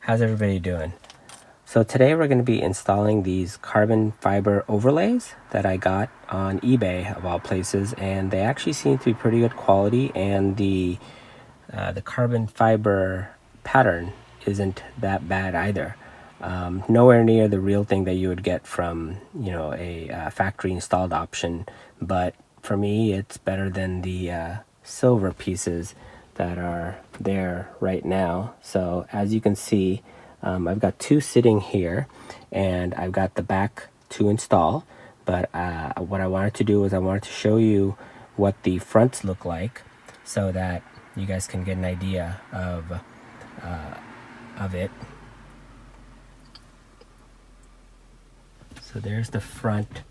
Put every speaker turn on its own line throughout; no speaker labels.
How's everybody doing? So today we're going to be installing these carbon fiber overlays that I got on eBay of all places, and they actually seem to be pretty good quality, and the carbon fiber pattern isn't that bad either. Nowhere near the real thing that you would get from a factory installed option, but for me it's better than the silver pieces that are there right now. So as you can see, I've got two sitting here, and I've got the back to install, but what I wanted to do is I wanted to show you what the fronts look like so that you guys can get an idea of it. So there's the front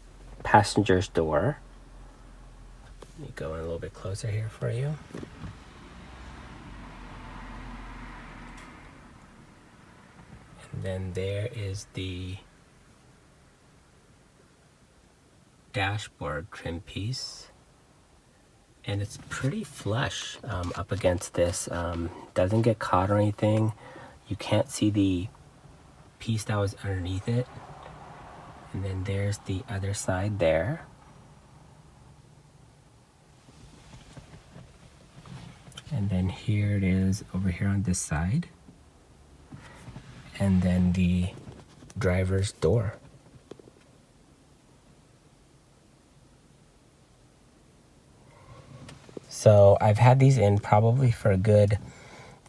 passenger's door. Let me go in a little bit closer here for you. And then there is the dashboard trim piece, and it's pretty flush up against this. Doesn't get caught or anything. You can't see the piece that was underneath it. And then there's the other side there. And then here it is over here on this side. And then the driver's door. So I've had these in probably for a good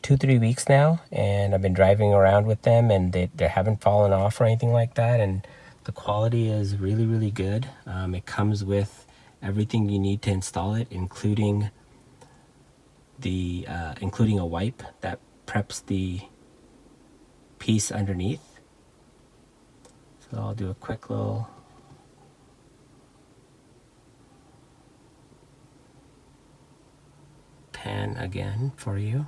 2-3 weeks now, and I've been driving around with them, and they haven't fallen off or anything like that, and the quality is really good. It comes with everything you need to install it, including a wipe that preps the piece underneath. So I'll do a quick little pan again for you.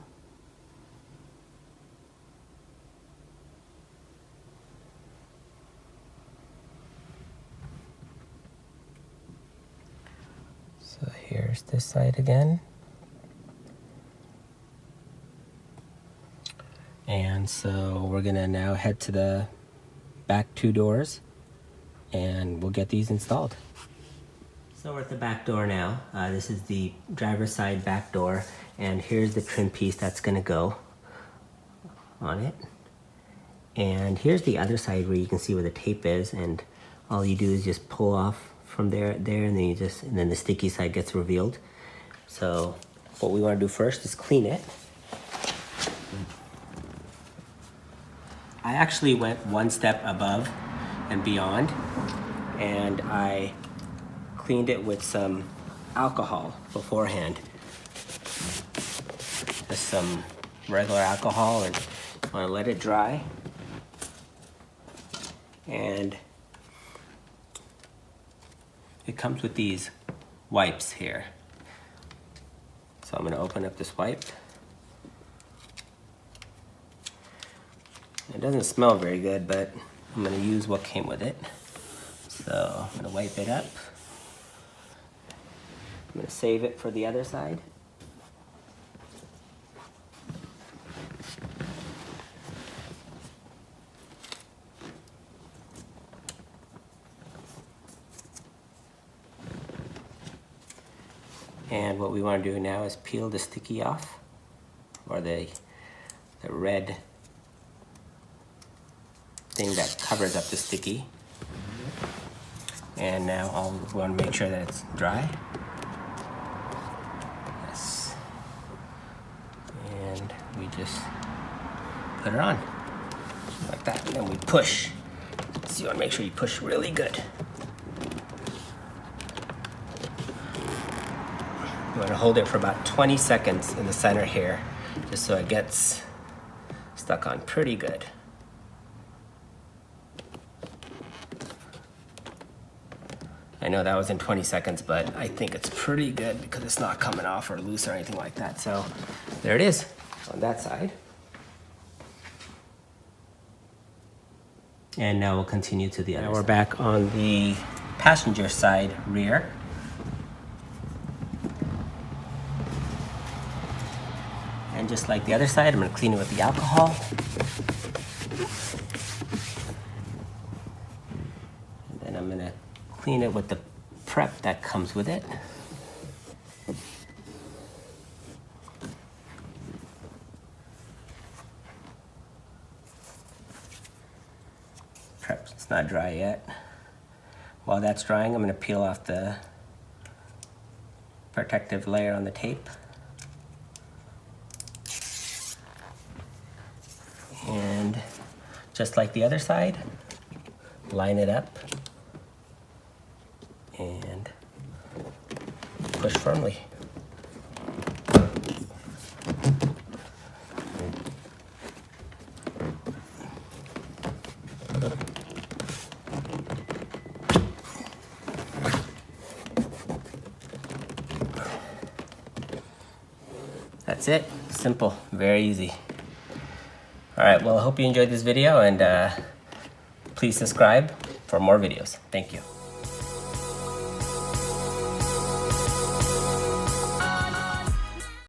So here's this side again. And so we're gonna now head to the back two doors, and we'll get these installed. So we're at the back door now. This is the driver's side back door, and here's the trim piece that's gonna go on it. And here's the other side where you can see where the tape is, and all you do is just pull off from there, and then the sticky side gets revealed. So what we want to do first is clean it. I actually went one step above and beyond, and I cleaned it with some alcohol beforehand. Just some regular alcohol, and I want to let it dry. And it comes with these wipes here. So I'm going to open up this wipe. It doesn't smell very good, but I'm going to use what came with it. So I'm going to wipe it up. I'm going to save it for the other side. And what we want to do now is peel the sticky off, or the red thing that covers up the sticky. And now we want to make sure that it's dry. Yes. And we just put it on like that, and then we push. So you want to make sure you push really good. You want to hold it for about 20 seconds in the center here, just so it gets stuck on pretty good. I know that was in 20 seconds, but I think it's pretty good because it's not coming off or loose or anything like that. So there it is on that side. And now we'll continue to the other side. Now we're back on the passenger side rear. And just like the other side, I'm going to clean it with the alcohol. clean it with the prep that comes with it. It's not dry yet. While that's drying, I'm going to peel off the protective layer on the tape. And just like the other side, line it up and push firmly. That's it. Simple, very easy. All right, well, I hope you enjoyed this video, and please subscribe for more videos. Thank you.